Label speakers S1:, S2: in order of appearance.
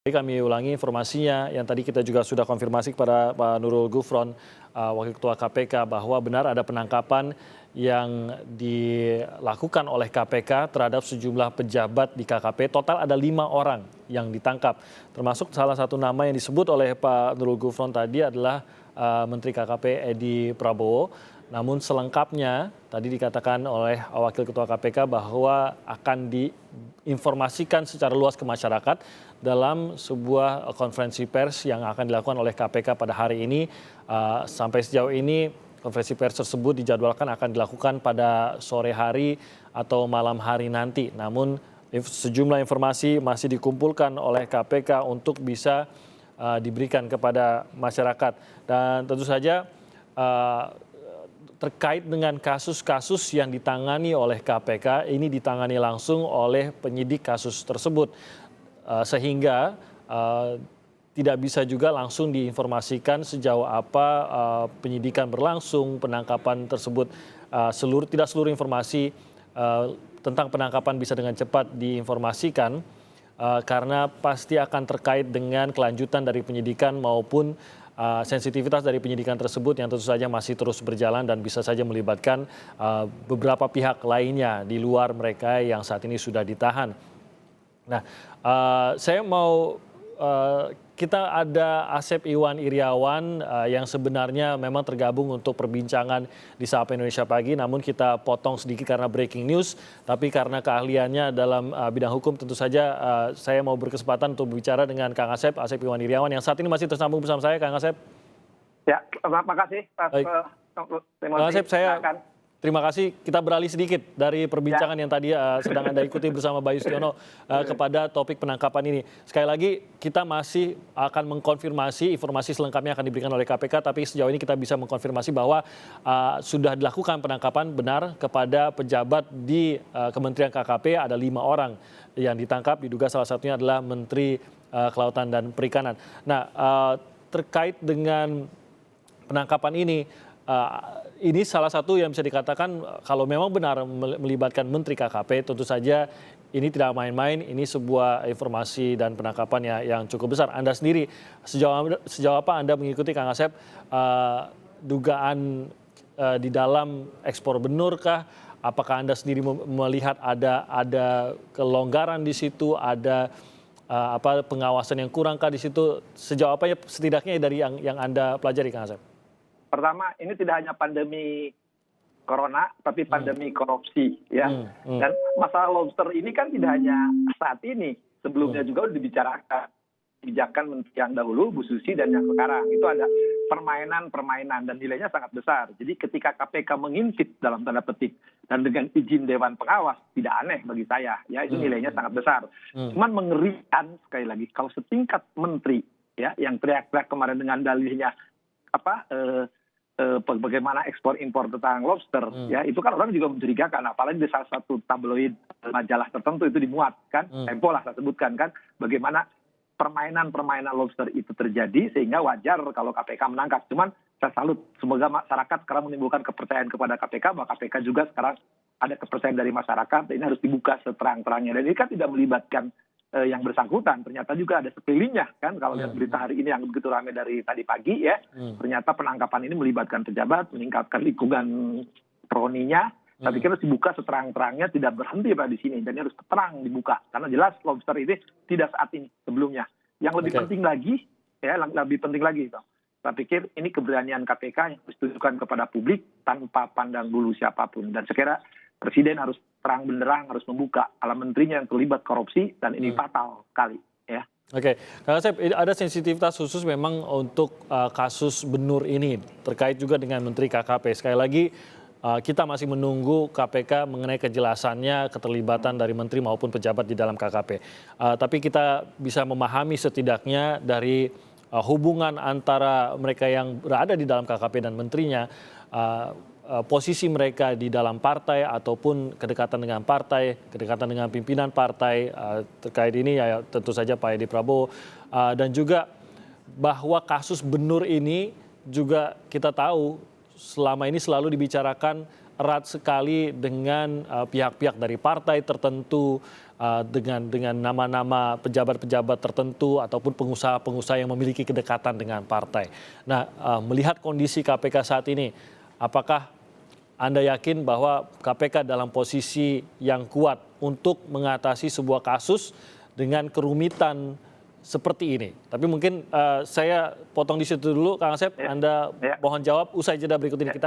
S1: Jadi kami ulangi informasinya yang tadi kita juga sudah konfirmasi kepada Pak Nurul Gufron, Wakil Ketua KPK, bahwa benar ada penangkapan yang dilakukan oleh KPK terhadap sejumlah pejabat di KKP. Total ada 5 orang yang ditangkap, termasuk salah satu nama yang disebut oleh Pak Nurul Gufron tadi adalah Menteri KKP Edi Prabowo. Namun selengkapnya tadi dikatakan oleh Wakil Ketua KPK bahwa akan diinformasikan secara luas ke masyarakat dalam sebuah konferensi pers yang akan dilakukan oleh KPK pada hari ini. Sampai sejauh ini konferensi pers tersebut dijadwalkan akan dilakukan pada sore hari atau malam hari nanti. Namun sejumlah informasi masih dikumpulkan oleh KPK untuk bisa diberikan kepada masyarakat. Dan tentu saja terkait dengan kasus-kasus yang ditangani oleh KPK, ini ditangani langsung oleh penyidik kasus tersebut. Sehingga tidak bisa juga langsung diinformasikan sejauh apa penyidikan berlangsung, penangkapan tersebut, tidak seluruh informasi tentang penangkapan bisa dengan cepat diinformasikan, karena pasti akan terkait dengan kelanjutan dari penyidikan maupun sensitivitas dari penyidikan tersebut yang tentu saja masih terus berjalan dan bisa saja melibatkan beberapa pihak lainnya di luar mereka yang saat ini sudah ditahan. Nah, saya mau kita ada Asep Iwan Iriawan yang sebenarnya memang tergabung untuk perbincangan di Sapa Indonesia Pagi, namun kita potong sedikit karena breaking news, tapi karena keahliannya dalam bidang hukum tentu saja saya mau berkesempatan untuk berbicara dengan Kang Asep Iwan Iriawan yang saat ini masih tersambung bersama saya. Kang Asep.
S2: Ya, terima kasih Pak.
S1: Kang Asep, terima kasih. Kita beralih sedikit dari perbincangan yang tadi sedang Anda ikuti bersama Bayu Stiono kepada topik penangkapan ini. Sekali lagi, kita masih akan mengkonfirmasi informasi selengkapnya akan diberikan oleh KPK, tapi sejauh ini kita bisa mengkonfirmasi bahwa sudah dilakukan penangkapan benar kepada pejabat di Kementerian KKP. Ada 5 orang yang ditangkap, diduga salah satunya adalah Menteri Kelautan dan Perikanan. Nah, terkait dengan penangkapan ini salah satu yang bisa dikatakan kalau memang benar melibatkan Menteri KKP, tentu saja ini tidak main-main, ini sebuah informasi dan penangkapan yang cukup besar. Anda sendiri, sejauh apa Anda mengikuti, Kang Asep, dugaan di dalam ekspor benur kah? Apakah Anda sendiri melihat ada kelonggaran di situ, ada pengawasan yang kurang kah di situ? Sejauh apa ya setidaknya dari yang Anda pelajari, Kang Asep?
S2: Pertama, ini tidak hanya pandemi corona, tapi pandemi korupsi, ya. Dan masalah lobster ini kan tidak hanya saat ini, sebelumnya juga sudah dibicarakan kebijakan menteri yang dahulu, Bu Susi, dan yang sekarang itu ada permainan dan nilainya sangat besar. Jadi ketika KPK mengintip dalam tanda petik dan dengan izin Dewan Pengawas, tidak aneh bagi saya, ya itu nilainya sangat besar. Cuman mengerikan sekali lagi kalau setingkat menteri, ya, yang teriak-teriak kemarin dengan dalihnya bagaimana ekspor impor tentang lobster, ya itu kan orang juga mencurigakan, apalagi di salah satu tabloid majalah tertentu itu dimuat kan, Tempo lah saya sebutkan kan, bagaimana permainan lobster itu terjadi sehingga wajar kalau KPK menangkap. Cuman saya salut, semoga masyarakat sekarang menimbulkan kepercayaan kepada KPK, bahwa KPK juga sekarang ada kepercayaan dari masyarakat, ini harus dibuka seterang-terangnya, dan ini kan tidak melibatkan yang bersangkutan, ternyata juga ada sekelilingnya kan, kalau lihat berita hari ini yang begitu ramai dari tadi pagi, ya ternyata penangkapan ini melibatkan pejabat, meningkatkan lingkungan kroninya. Tapi harus dibuka seterang-terangnya, tidak berhenti pada di sini, dan harus terang dibuka karena jelas lobster ini tidak saat ini, sebelumnya. Yang lebih penting lagi, ya lebih penting lagi, saya pikir ini keberanian KPK yang ditujukan kepada publik tanpa pandang bulu siapapun, dan sekira Presiden harus terang benderang, harus membuka ala menterinya yang terlibat korupsi, dan ini fatal sekali, ya.
S1: Oke, Kang Asep, ada sensitivitas khusus memang untuk kasus benur ini terkait juga dengan Menteri KKP. Sekali lagi kita masih menunggu KPK mengenai kejelasannya keterlibatan dari menteri maupun pejabat di dalam KKP. Tapi kita bisa memahami setidaknya dari hubungan antara mereka yang berada di dalam KKP dan menterinya, posisi mereka di dalam partai ataupun kedekatan dengan partai, kedekatan dengan pimpinan partai terkait ini ya tentu saja Pak Edi Prabowo, dan juga bahwa kasus benur ini juga kita tahu selama ini selalu dibicarakan erat sekali dengan pihak-pihak dari partai tertentu, dengan nama-nama pejabat-pejabat tertentu ataupun pengusaha-pengusaha yang memiliki kedekatan dengan partai. Nah, melihat kondisi KPK saat ini, apakah Anda yakin bahwa KPK dalam posisi yang kuat untuk mengatasi sebuah kasus dengan kerumitan seperti ini? Tapi mungkin saya potong di situ dulu, Kang Asep. Anda mohon jawab usai jeda berikut ini. Kita